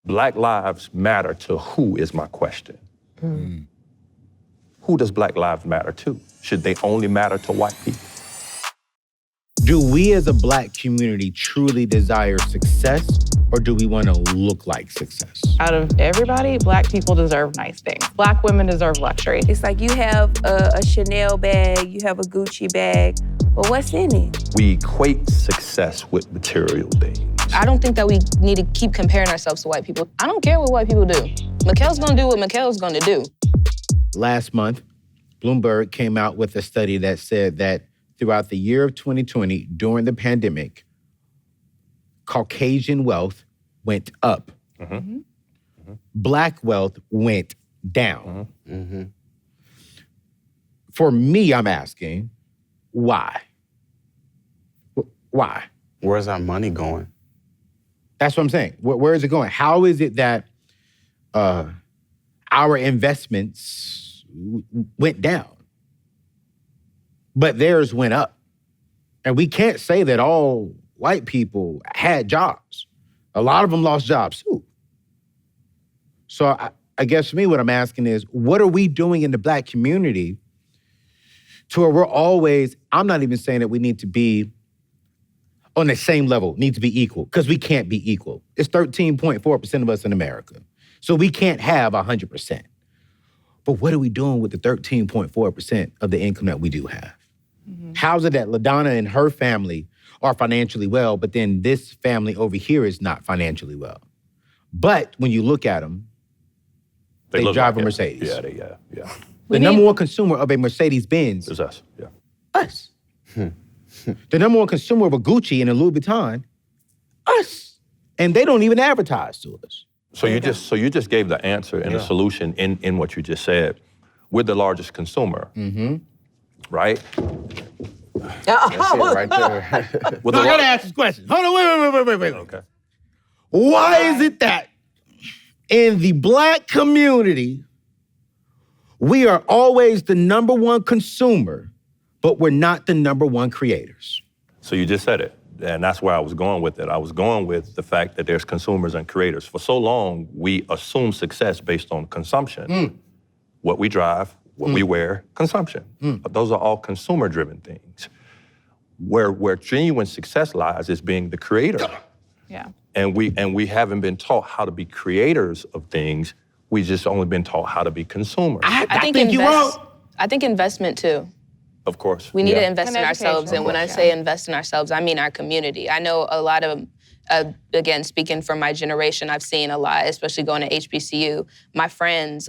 Black lives matter to who is my question. Who does Black lives matter to? Should they only matter to white people? Do we as a Black community truly desire success, or do we want to look like success? Out of everybody, Black people deserve nice things. Black women deserve luxury. It's like you have a Chanel bag, you have a Gucci bag, but what's in it? We equate success with material things. I don't think that we need to keep comparing ourselves to white people. I don't care what white people do. Mikhail's gonna do what Mikhail's gonna do. Last month, Bloomberg came out with a study that said that throughout the year of 2020, during the pandemic, Caucasian wealth went up. Black wealth went down. For me, I'm asking, why? Why? Where's our money going? That's what I'm saying. Where is it going? How is it that our investments went down, but theirs went up? And we can't say that all white people had jobs. A lot of them lost jobs too. So I guess for me, what I'm asking is, what are we doing in the Black community to where we're always, I'm not even saying that we need to be on the same level, need to be equal, because we can't be equal. It's 13.4% of us in America. So we can't have 100%. But what are we doing with the 13.4% of the income that we do have? How's it that LaDonna and her family are financially well, but then this family over here is not financially well? But when you look at them, they look drive like a it. Mercedes. Yeah. The number one consumer of a Mercedes-Benz It's us, yeah. us. The number one consumer of a Gucci and a Louis Vuitton, us. And they don't even advertise to us. So you just gave the answer and the solution in what you just said. We're the largest consumer, right? That's it right there. We're I gotta ask this question. Hold on, wait. Okay. Why is it that in the Black community, we are always the number one consumer, but we're not the number one creators? So you just said it, and that's where I was going with it. I was going with the fact that there's consumers and creators. For so long, we assume success based on consumption. What we drive, what we wear, consumption. But those are all consumer-driven things. Where genuine success lies is being the creator. Yeah. And we haven't been taught how to be creators of things. We just only been taught how to be consumers. I think you're wrong. I think investment too. Of course. We need to invest And in ourselves. education, And when I say invest in ourselves, I mean our community. I know a lot of, again, speaking from my generation, I've seen a lot, especially going to HBCU. My friends,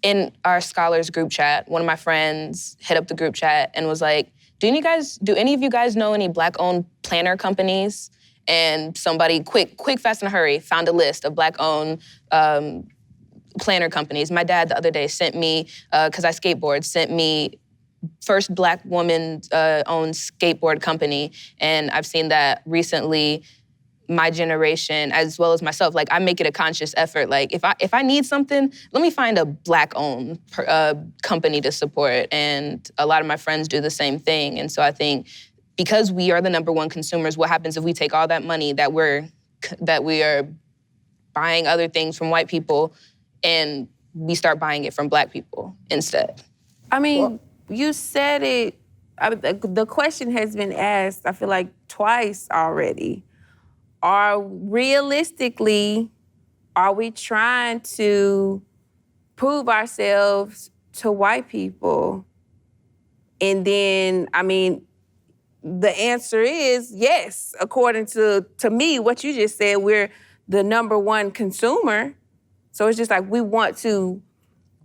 in our scholars group chat, one of my friends hit up the group chat and was like, do any of you guys know any Black-owned planner companies? And somebody, quick, fast, and hurry, found a list of Black-owned planner companies. My dad the other day sent me, because I skateboard, sent me first Black woman-owned skateboard company. And I've seen that recently, my generation, as well as myself, I make it a conscious effort. If I need something, let me find a Black-owned company to support. And a lot of my friends do the same thing. And so I think because we are the number one consumers, what happens if we take all that money that we are buying other things from white people and we start buying it from Black people instead? I mean, you said it, the question has been asked, I feel like twice already. Realistically, are we trying to prove ourselves to white people? And then, the answer is yes. According to me, what you just said, we're the number one consumer. So it's just like we want to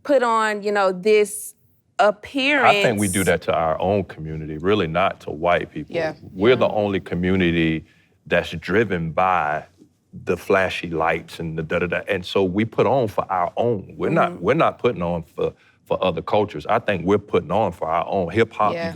put on, this appearance. I think we do that to our own community, really not to white people. Yeah. We're the only community that's driven by the flashy lights and the da-da-da. And so we put on for our own. We're not putting on for other cultures. I think we're putting on for our own. Hip hop, you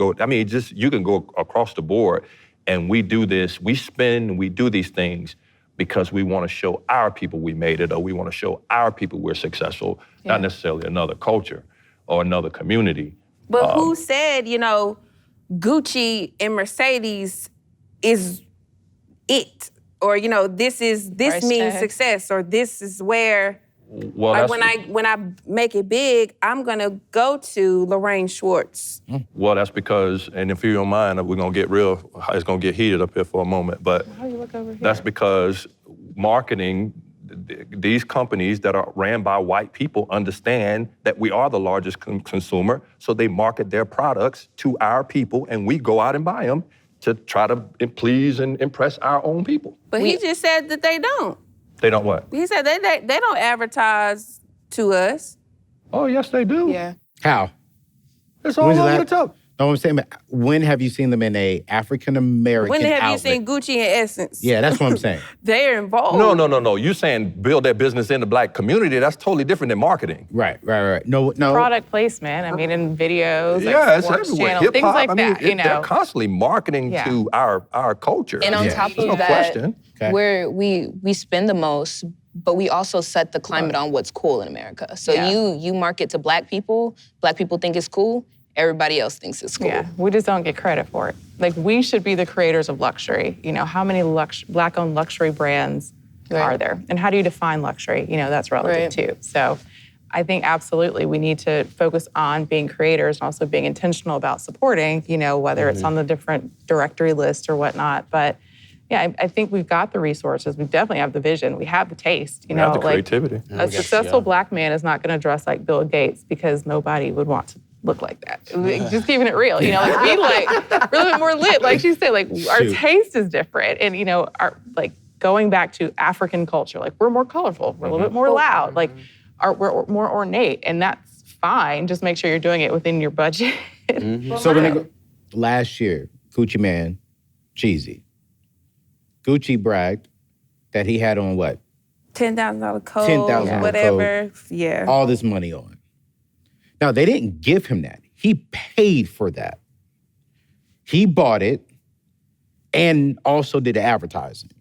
can go across the board and we do this, we do these things because we want to show our people we made it, or we want to show our people we're successful, not necessarily another culture or another community. But who said, Gucci and Mercedes is it? or this Price means tag. success, or this is where. Well, Like that's, when I make it big, I'm gonna go to Lorraine Schwartz. well, that's because, and if you don't mind, we're gonna get real. It's gonna get heated up here for a moment, but How you look over here? that's because marketing. These companies that are ran by white people understand that we are the largest consumer, so they market their products to our people, and we go out and buy them to try to please and impress our own people. But he just said that they don't. They don't what? He said they don't advertise to us. Oh, yes, they do. Yeah. How? It's all When's the over the last- top. No, I'm saying, when have you seen them in a African American When have outlet? you seen Gucci and Essence? Yeah, that's what I'm saying. They're involved. No. You're saying build their business in the black community. That's totally different than marketing. Right. No. Product placement. I mean, in videos, like Yeah, it's sports everywhere. channels, things Hip-hop, like I mean, that. they're constantly marketing Yeah. to our culture. And on Yeah. top There's of no that, question. Okay. where we spend the most, but we also set the climate on what's cool in America. So Yeah. you market to black people think it's cool, everybody else thinks it's cool. Yeah, we just don't get credit for it. Like, we should be the creators of luxury. How many black-owned luxury brands are there? And how do you define luxury? That's relative too. So I think absolutely we need to focus on being creators and also being intentional about supporting, whether it's on the different directory list or whatnot. But yeah, I think we've got the resources. We definitely have the vision. We have the taste. We have the creativity. A successful black man is not going to dress like Bill Gates because nobody would want to look like that. Just keeping it real, be like a little bit more lit. Like she said, like our Shoot. taste is different, and our going back to African culture, like we're more colorful, we're a little bit more loud, like we're more ornate, and that's fine. Just make sure you're doing it within your budget. So when they go, last year, Gucci Man, Cheesy. Gucci bragged that he had on what? $10,000 coat, $10,000 whatever. Yeah. All this money on. Now, they didn't give him that. He paid for that. He bought it and also did the advertising.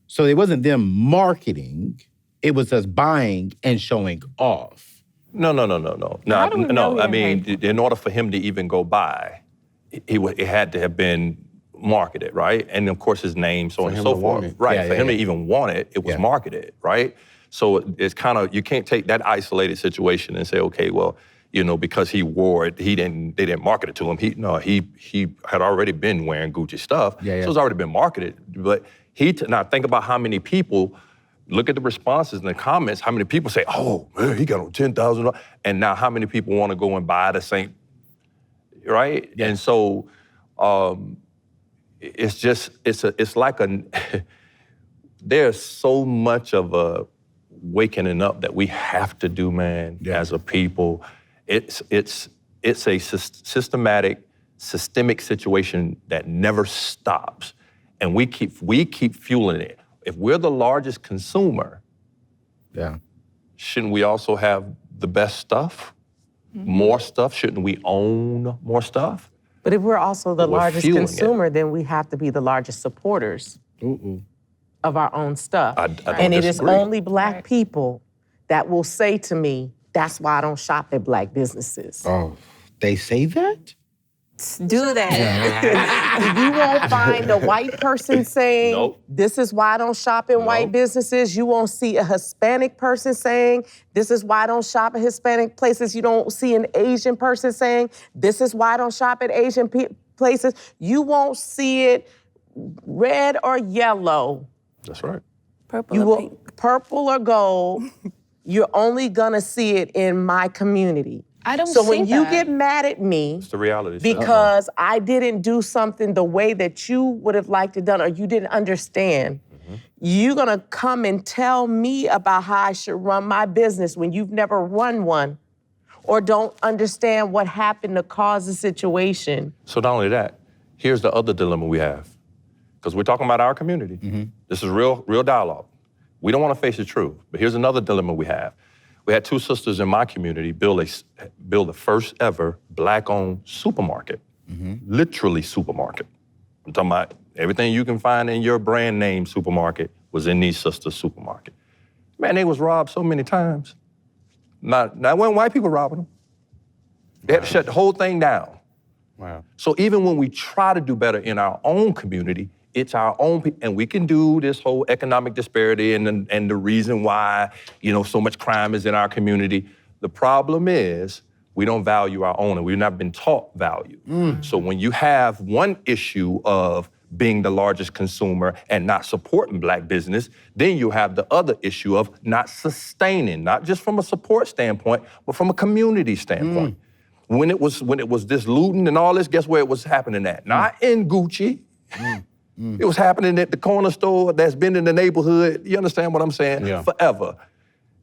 So it wasn't them marketing, it was us buying and showing off. No. How do we know he I had mean, paid? in order for him to even go by, it had to have been marketed, right? And of course, his name, so on and him so to want forth. it. Right, Yeah, for yeah, him to yeah. even want it, it was Yeah. marketed, right? So it's kind of, you can't take that isolated situation and say, okay, well, because he wore it, they didn't market it to him. He had already been wearing Gucci stuff, Yeah. so it's already been marketed. But now think about how many people, look at the responses in the comments, how many people say, oh, man, he got on $10,000. And now how many people want to go and buy the same, right? Yeah. And so it's like there's so much of a waking up that we have to do, man, as a people. It's a systemic situation that never stops. And we keep fueling it. If we're the largest consumer, Yeah. shouldn't we also have the best stuff? More stuff? Shouldn't we own more stuff? But if we're also the We're largest fueling it. consumer, then we have to be the largest supporters of our own stuff. I don't and it is disagree. only black people that will say to me, that's why I don't shop at black businesses. Oh, they say that? Do that. You won't find a white person saying, Nope. this is why I don't shop in white businesses. You won't see a Hispanic person saying, this is why I don't shop at Hispanic places. You don't see an Asian person saying, this is why I don't shop at Asian places. You won't see it red or yellow. That's right. Purple You or will, pink. purple or gold, you're only gonna see it in my community. I don't So see when you that. get mad at me It's the reality. because I didn't do something the way that you would have liked it done or you didn't understand, you're gonna come and tell me about how I should run my business when you've never run one or don't understand what happened to cause the situation. So not only that, here's the other dilemma we have. Because we're talking about our community. This is real dialogue. We don't want to face the truth, but here's another dilemma we have. We had two sisters in my community build the first ever black-owned supermarket, literally supermarket. I'm talking about everything you can find in your brand name supermarket was in these sisters' supermarket. Man, they was robbed so many times. Now it wasn't white people robbing them. They had to shut the whole thing down. Wow. So even when we try to do better in our own community, It's our own people. And we can do this whole economic disparity and the reason why, so much crime is in our community. The problem is we don't value our own, and we've not been taught value. So when you have one issue of being the largest consumer and not supporting Black business, then you have the other issue of not sustaining, not just from a support standpoint, but from a community standpoint. When it was this looting and all this, guess where it was happening at? Not in Gucci. It was happening at the corner store that's been in the neighborhood. You understand what I'm saying? Yeah. Forever.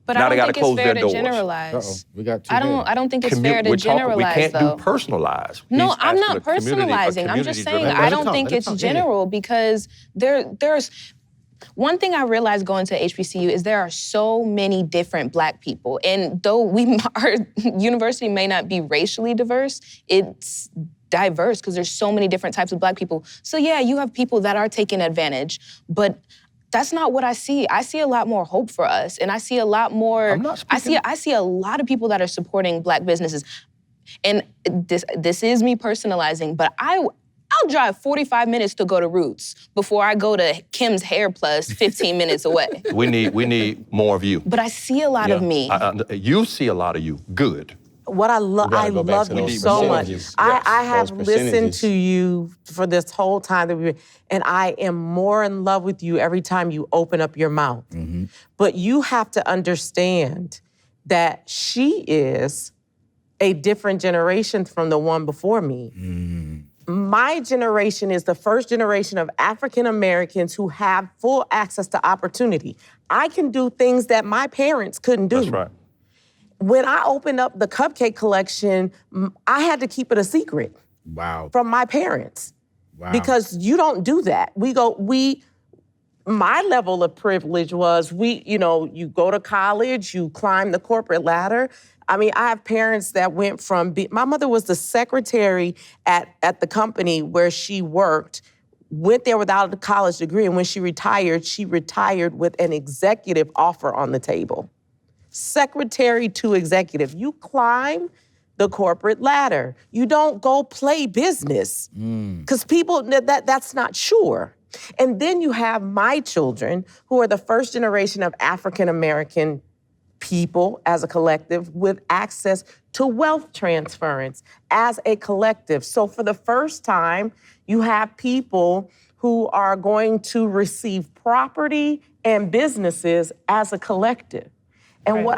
But Now I they don't gotta think it's close fair their to doors. generalize. We got two I don't think it's fair to We generalize can't though. do personalized. No, He's I'm asking not a community- a personalizing. I'm just saying community-driven I Let don't it think talk, it's let it talk. general because there's one thing I realized going to HBCU is there are so many different Black people. And though our university may not be racially diverse, it's diverse because there's so many different types of Black people. So yeah, you have people that are taking advantage, but that's not what I see. I see a lot more hope for us, and I see a lot more. I'm not speaking- I see a lot of people that are supporting Black businesses, and this is me personalizing, but I'll drive 45 minutes to go to Roots before I go to Kim's Hair Plus 15 minutes away. We need more of you. But I see a lot of me. You see a lot of you. Good. What I love, gotta I go back love to you those so much. percentages. I have Those listened percentages. to you for this whole time that we've been, and I am more in love with you every time you open up your mouth. But you have to understand that she is a different generation from the one before me. My generation is the first generation of African Americans who have full access to opportunity. I can do things that my parents couldn't do. That's right. When I opened up the cupcake collection, I had to keep it a secret Wow. from my parents Wow. because you don't do that. My level of privilege was you go to college, you climb the corporate ladder. I mean, I have parents that went from, my mother was the secretary at the company where she worked, went there without a college degree, and when she retired with an executive offer on the table. Secretary to executive. You climb the corporate ladder. You don't go play business because people, that's not sure. And then you have my children who are the first generation of African American people as a collective with access to wealth transference as a collective. So for the first time, you have people who are going to receive property and businesses as a collective. And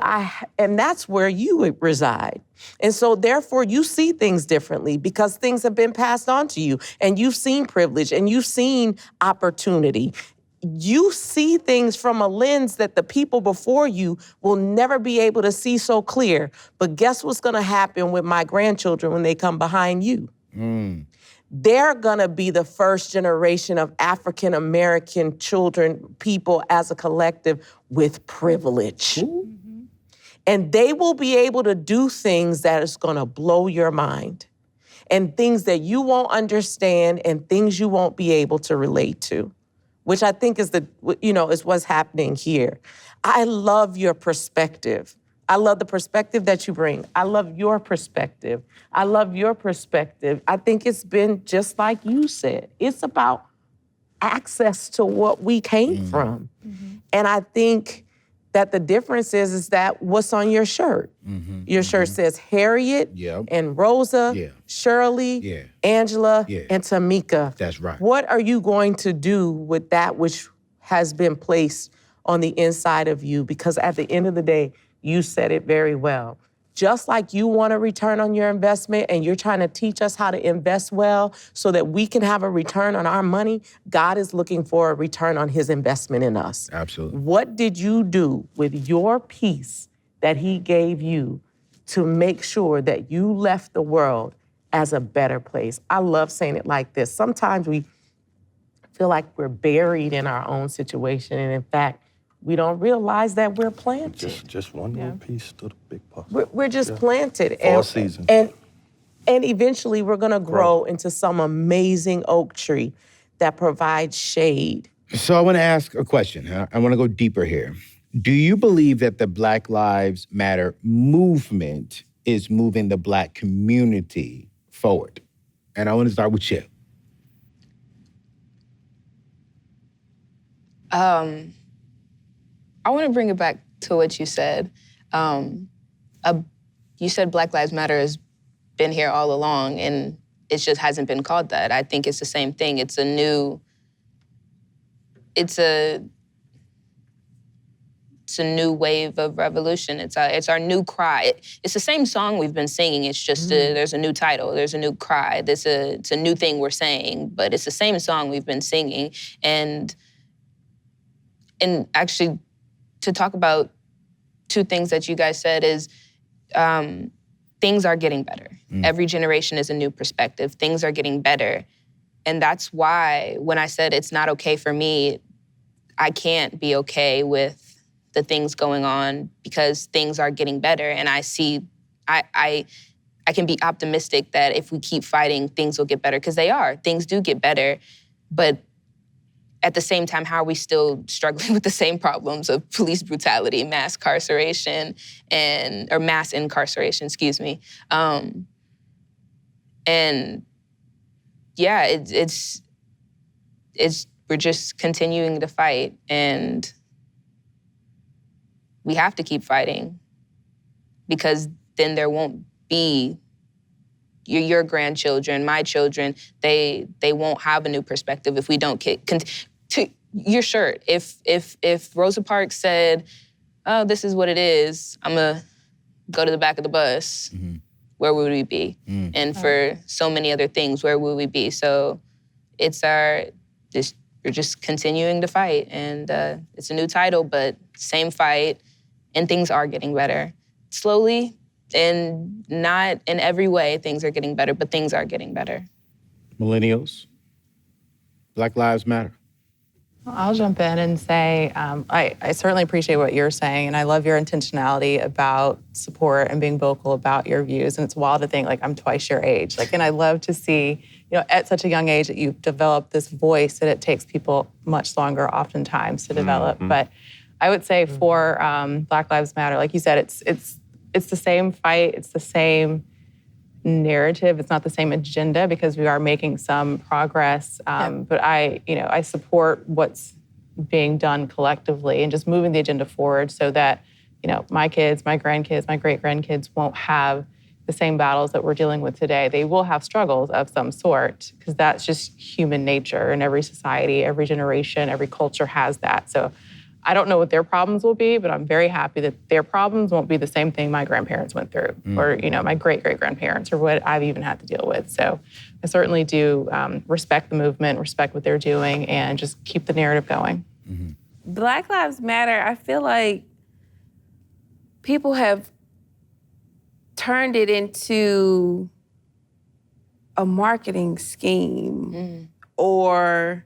and that's where you reside. And so therefore you see things differently because things have been passed on to you and you've seen privilege and you've seen opportunity. You see things from a lens that the people before you will never be able to see so clear. But guess what's gonna happen with my grandchildren when they come behind you? They're gonna be the first generation of African American children, people as a collective with privilege. And they will be able to do things that is gonna blow your mind and things that you won't understand and things you won't be able to relate to, which I think is is what's happening here. I love your perspective. I love the perspective that you bring. I love your perspective. I love your perspective. I think it's been just like you said. It's about access to what we came from. And I think that the difference is that what's on your shirt. Your shirt says Harriet Yep. and Rosa, Yeah. Shirley, Yeah. Angela, Yeah. and Tamika. That's right. What are you going to do with that which has been placed on the inside of you? Because at the end of the day, you said it very well. Just like you want a return on your investment and you're trying to teach us how to invest well so that we can have a return on our money, God is looking for a return on his investment in us. Absolutely. What did you do with your peace that he gave you to make sure that you left the world as a better place? I love saying it like this. Sometimes we feel like we're buried in our own situation, and in fact, we don't realize that we're planted. Just one little piece to the big puzzle. We're just planted. For a season. And eventually we're gonna grow into some amazing oak tree that provides shade. So I want to ask a question. I want to go deeper here. Do you believe that the Black Lives Matter movement is moving the Black community forward? And I want to start with you. I want to bring it back to what you said. You said Black Lives Matter has been here all along, and it just hasn't been called that. I think it's the same thing. It's a new wave of revolution. It's our new cry. It's the same song we've been singing. It's just there's a new title. There's a new cry. It's a new thing we're saying, but it's the same song we've been singing. And actually, to talk about two things that you guys said is things are getting better. Every generation is a new perspective. Things are getting better. And that's why when I said it's not okay for me, I can't be okay with the things going on because things are getting better. And I can be optimistic that if we keep fighting, things will get better, because they are. Things do get better. But at the same time, how are we still struggling with the same problems of police brutality, mass incarceration, or mass incarceration, excuse me. And yeah, it's we're just continuing to fight, and we have to keep fighting, because then there won't be your grandchildren, my children, they won't have a new perspective if we don't to your shirt. If Rosa Parks said, "Oh, this is what it is, I'm gonna go to the back of the bus," where would we be? And for so many other things, where would we be? So we're just continuing to fight, and it's a new title, but same fight, and things are getting better. Slowly, and not in every way things are getting better, but things are getting better. Millennials, Black Lives Matter. I'll jump in and say I certainly appreciate what you're saying, and I love your intentionality about support and being vocal about your views. And it's wild to think, like, I'm twice your age. And I love to see, at such a young age that you've developed this voice that it takes people much longer oftentimes to develop. But I would say for Black Lives Matter, like you said, it's the same fight, it's the same narrative, it's not the same agenda, because we are making some progress. But I support what's being done collectively and just moving the agenda forward so that, my kids, my grandkids, my great-grandkids won't have the same battles that we're dealing with today. They will have struggles of some sort, because that's just human nature in every society, every generation, every culture has that. So I don't know what their problems will be, but I'm very happy that their problems won't be the same thing my grandparents went through, or my great-great-grandparents, or what I've even had to deal with. So I certainly do respect the movement, respect what they're doing, and just keep the narrative going. Black Lives Matter, I feel like people have turned it into a marketing scheme or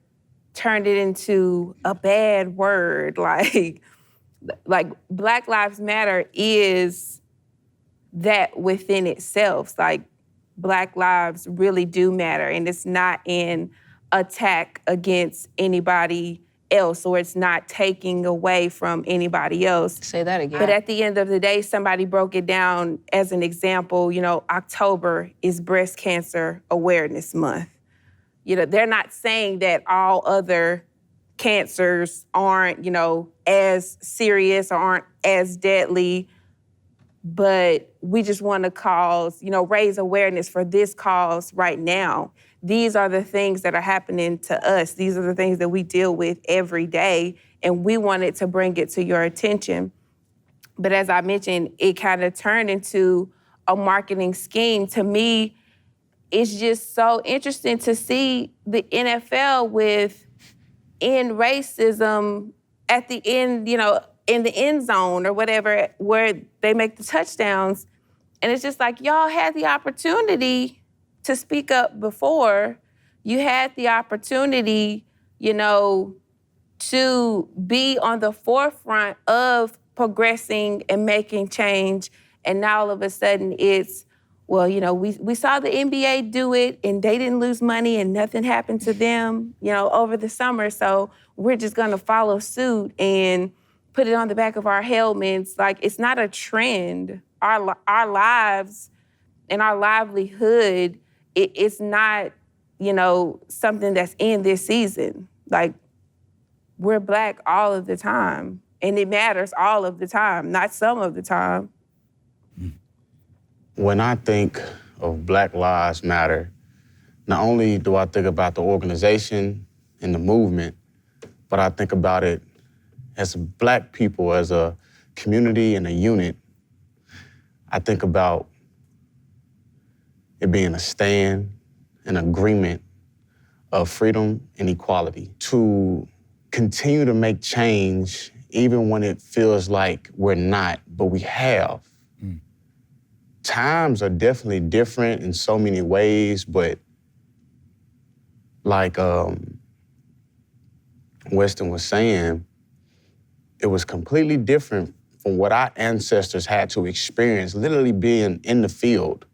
turned it into a bad word. Like Black Lives Matter is that within itself. Like, Black lives really do matter, and it's not an attack against anybody else, or it's not taking away from anybody else. Say that again. But at the end of the day, somebody broke it down as an example. October is Breast Cancer Awareness Month. They're not saying that all other cancers aren't, as serious or aren't as deadly, but we just want to raise awareness for this cause right now. These are the things that are happening to us. These are the things that we deal with every day, and we wanted to bring it to your attention. But as I mentioned, it kind of turned into a marketing scheme. To me, it's just so interesting to see the NFL with end racism at the end, in the end zone or whatever, where they make the touchdowns. And it's just like, y'all had the opportunity to speak up before. You had the opportunity, to be on the forefront of progressing and making change. And now all of a sudden it's, well, we saw the NBA do it and they didn't lose money and nothing happened to them, over the summer. So we're just gonna follow suit and put it on the back of our helmets. Like, it's not a trend. Our lives and our livelihood, it's not, something that's in this season. Like, we're Black all of the time. And it matters all of the time, not some of the time. When I think of Black Lives Matter, not only do I think about the organization and the movement, but I think about it as Black people, as a community and a unit. I think about it being a stand, an agreement of freedom and equality to continue to make change even when it feels like we're not, but we have. Times are definitely different in so many ways, but like Weston was saying, it was completely different from what our ancestors had to experience, literally being in the field,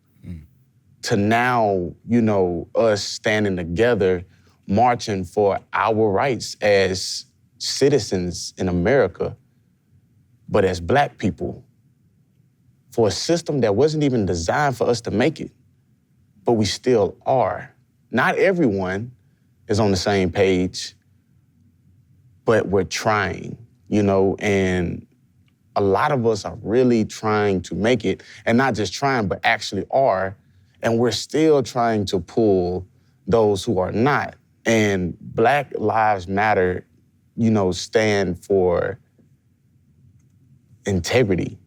to now, you know, us standing together, marching for our rights as citizens in America, but as Black people, for a system that wasn't even designed for us to make it, but we still are. Not everyone is on the same page, but we're trying, you know, and a lot of us are really trying to make it, and not just trying, but actually are, and we're still trying to pull those who are not. And Black Lives Matter, you know, stand for integrity,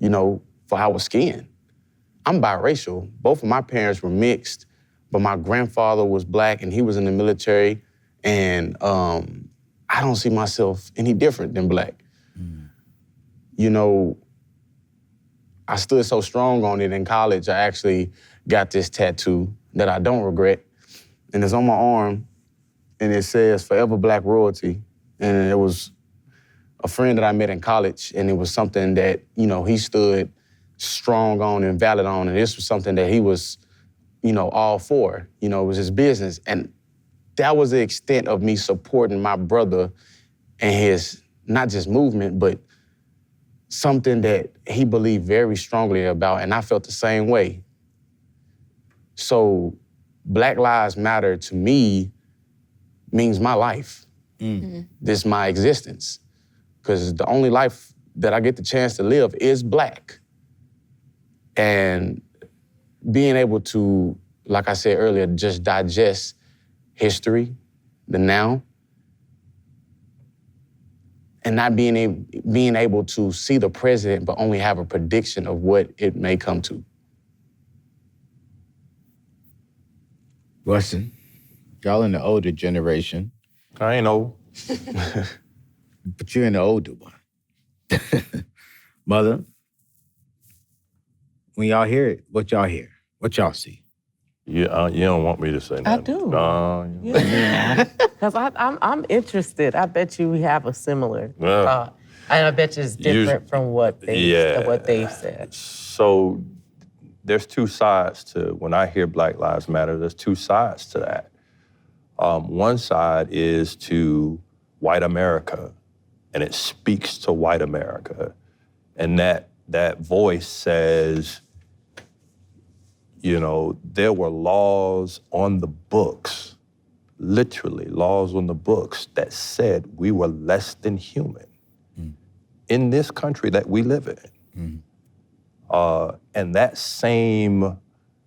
you know, for our skin. I'm biracial. Both of my parents were mixed, but my grandfather was Black and he was in the military, and I don't see myself any different than Black. You know, I stood so strong on it in college, I actually got this tattoo that I don't regret, and it's on my arm, and it says Forever Black Royalty. And it was a friend that I met in college, and it was something that, you know, he stood strong on and valid on, and this was something that he was, you know, all for. You know, it was his business. And that was the extent of me supporting my brother and his, not just movement, but something that he believed very strongly about, and I felt the same way. So Black Lives Matter to me means my life. This is my existence. Because the only life that I get the chance to live is Black. And being able to, like I said earlier, just digest history, the now, and not being able to see the present, but only have a prediction of what it may come to. Weston, y'all in the older generation, I ain't old. but you're in the older one. Mother, when y'all hear it, what y'all hear? What y'all see? You don't want me to say nothing. do. Yeah. Because I'm interested. I bet you we have a similar Yeah. thought. And I bet you it's different from what they've said. So there's two sides to, when I hear Black Lives Matter, there's two sides to that. One side is to white America, and it speaks to white America. And that voice says, you know, there were laws on the books, literally laws on the books that said we were less than human in this country that we live in. And that same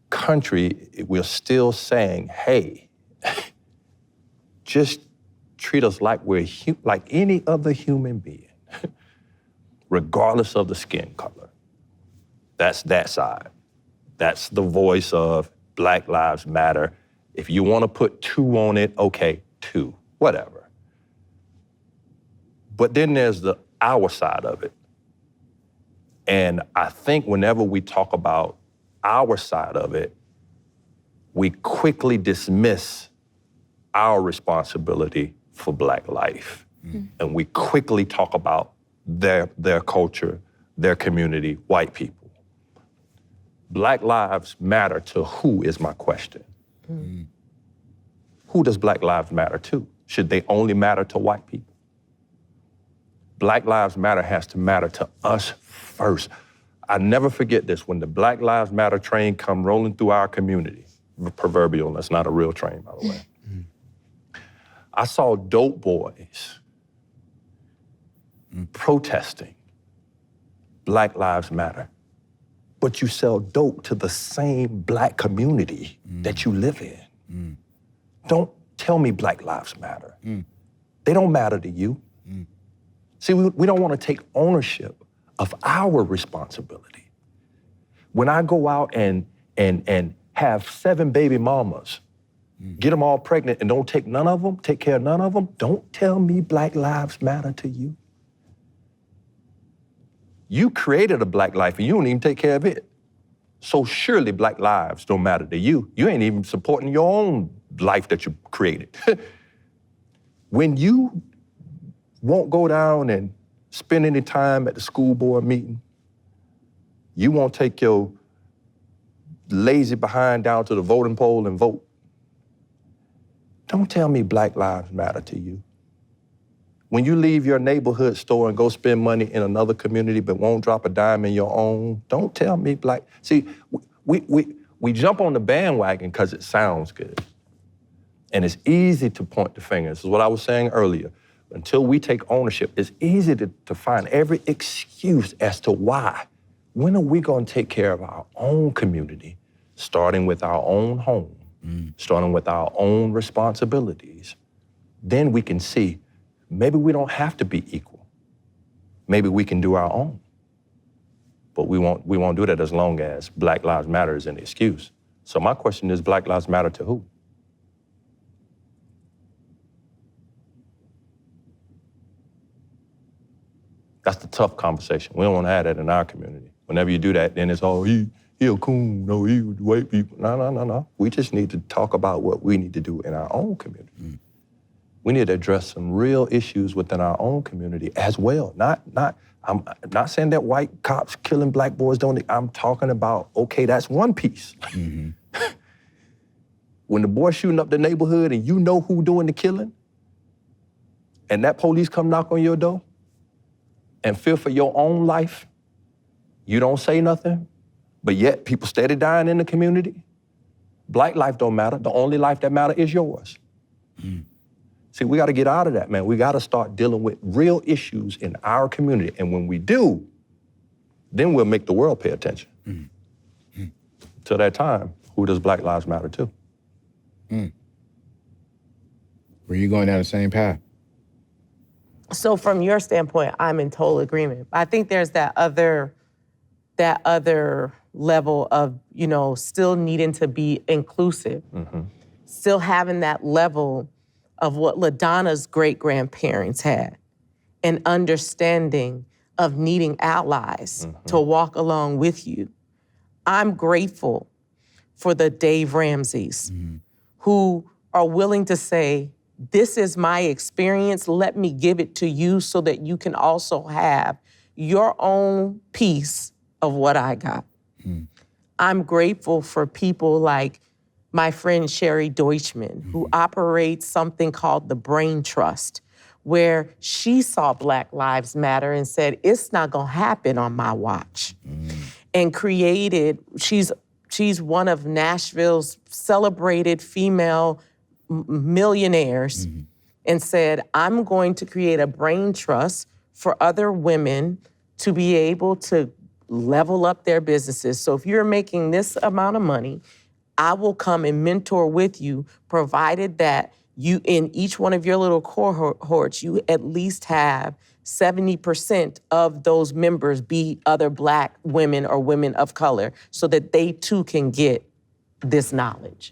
country, we're still saying, hey, just treat us like we're like any other human being, regardless of the skin color. That's that side. That's the voice of Black Lives Matter. If you want to put 2 on it, okay, 2, whatever. But then there's our side of it. And I think whenever we talk about our side of it, we quickly dismiss our responsibility for Black life. And we quickly talk about their culture, their community, white people. Black Lives Matter to who is my question. Who does Black Lives matter to? Should they only matter to white people? Black Lives Matter has to matter to us first. I never forget this, when the Black Lives Matter train come rolling through our community, proverbial, that's not a real train, by the way. I saw dope boys protesting Black Lives Matter, but you sell dope to the same Black community that you live in. Don't tell me Black Lives Matter. They don't matter to you. See, we don't want to take ownership of our responsibility. When I go out and have 7 baby mamas, get them all pregnant and don't take none of them, take care of none of them, don't tell me Black lives matter to you. You created a Black life and you don't even take care of it. So surely Black lives don't matter to you. You ain't even supporting your own life that you created. When you won't go down and spend any time at the school board meeting, you won't take your lazy behind down to the voting poll and vote. Don't tell me Black lives matter to you. When you leave your neighborhood store and go spend money in another community but won't drop a dime in your own, don't tell me Black. See, we jump on the bandwagon because it sounds good. And it's easy to point the finger. This is what I was saying earlier. Until we take ownership, it's easy to find every excuse as to why. When are we going to take care of our own community, starting with our own home, starting with our own responsibilities? Then we can see, maybe we don't have to be equal. Maybe we can do our own. But we won't do that as long as Black Lives Matter is an excuse. So my question is, Black Lives Matter to who? That's the tough conversation. We don't want to have that in our community. Whenever you do that, then it's all, he a coon, no, he was white people. No. We just need to talk about what we need to do in our own community. We need to address some real issues within our own community as well. I'm not saying that white cops killing Black boys don't, I'm talking about, okay, that's one piece. When the boy shooting up the neighborhood and you know who doing the killing, and that police come knock on your door, and fear for your own life, you don't say nothing, but yet people steady dying in the community. Black life don't matter. The only life that matter is yours. See, we got to get out of that, man. We got to start dealing with real issues in our community. And when we do, then we'll make the world pay attention. Till that time, who does Black Lives Matter to? Were you going down the same path? So from your standpoint, I'm in total agreement. I think there's that other level of, still needing to be inclusive, still having that level of what LaDonna's great-grandparents had, an understanding of needing allies to walk along with you. I'm grateful for the Dave Ramseys who are willing to say, this is my experience, let me give it to you so that you can also have your own piece of what I got. I'm grateful for people like my friend Sherry Deutschman, who operates something called the Brain Trust, where she saw Black Lives Matter and said, it's not gonna happen on my watch. And created, she's one of Nashville's celebrated female millionaires, and said, I'm going to create a brain trust for other women to be able to level up their businesses. So if you're making this amount of money, I will come and mentor with you, provided that you, in each one of your little cohorts, you at least have 70% of those members be other Black women or women of color so that they too can get this knowledge.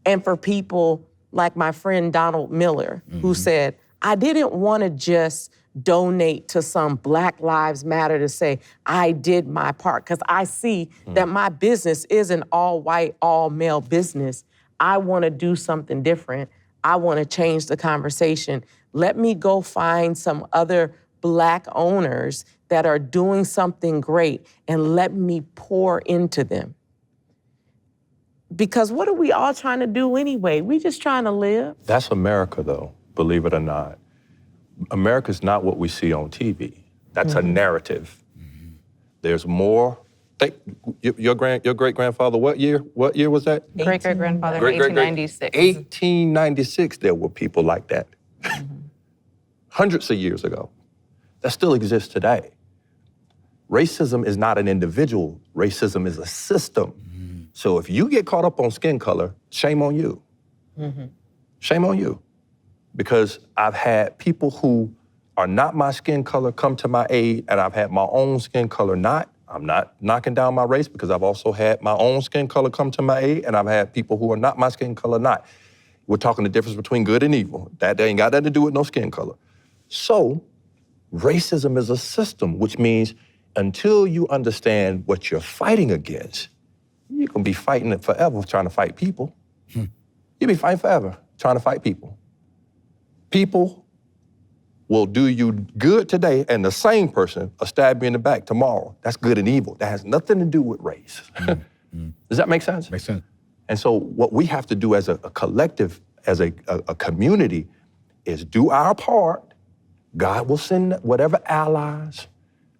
And for people like my friend Donald Miller, who said, I didn't want to just donate to some Black Lives Matter to say, I did my part, because I see that my business is an all-white, all-male business. I want to do something different. I want to change the conversation. Let me go find some other Black owners that are doing something great and let me pour into them. Because what are we all trying to do anyway? We just trying to live. That's America, though, believe it or not. America's not what we see on TV. That's a narrative. There's more. Your great-grandfather, what year was that? Great-great-grandfather in 1896. 1896, there were people like that. Hundreds of years ago. that still exists today. Racism is not an individual. Racism is a system. So if you get caught up on skin color, shame on you. Shame on you. Because I've had people who are not my skin color come to my aid, and I've had my own skin color not. I'm not knocking down my race because I've also had my own skin color come to my aid, and I've had people who are not my skin color not. We're talking the difference between good and evil. That ain't got nothing to do with no skin color. So, racism is a system, which means until you understand what you're fighting against, you're gonna be fighting it forever trying to fight people. You'll be fighting forever trying to fight people. People will do you good today, and the same person will stab you in the back tomorrow. That's good and evil. That has nothing to do with race. Does that make sense? Makes sense. And so what we have to do as a collective, as a community, is do our part. God will send whatever allies,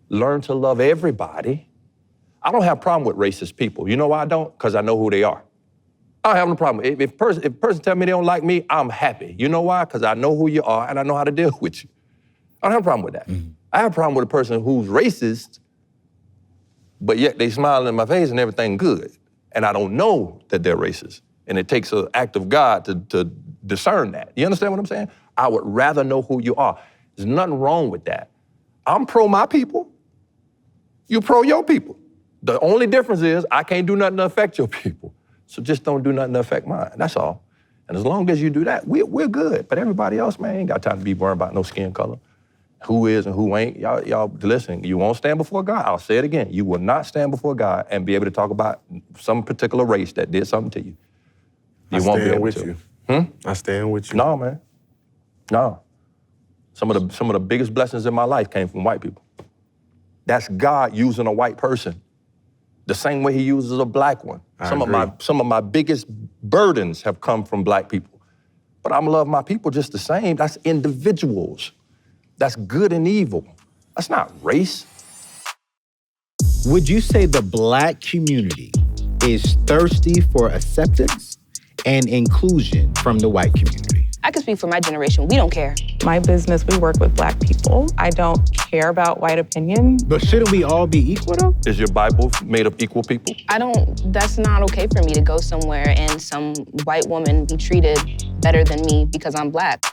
learn to love everybody. I don't have a problem with racist people. You know why I don't? Because I know who they are. I don't have no problem. If a person tell me they don't like me, I'm happy. You know why? Because I know who you are and I know how to deal with you. I don't have a problem with that. I have a problem with a person who's racist, but yet they smile in my face and everything good. And I don't know that they're racist. And it takes an act of God to discern that. You understand what I'm saying? I would rather know who you are. There's nothing wrong with that. I'm pro my people. You pro your people. The only difference is I can't do nothing to affect your people. So just don't do nothing to affect mine. That's all. And as long as you do that, we're good. But everybody else, man, ain't got time to be worried about no skin color. Who is and who ain't. Y'all listen, you won't stand before God. I'll say it again. You will not stand before God and be able to talk about some particular race that did something to you. You won't be able to. I stand with you. No, man. No. Some of the biggest blessings in my life came from white people. That's God using a white person the same way he uses a black one. Some of my biggest burdens have come from black people. But I'm love my people just the same. That's individuals. That's good and evil. That's not race. Would you say the Black community is thirsty for acceptance and inclusion from the white community? I can speak for my generation. We don't care. My business, we work with Black people. I don't care about white opinion. But shouldn't we all be equal though? Is your Bible made of equal people? That's not okay for me to go somewhere and some white woman be treated better than me because I'm Black.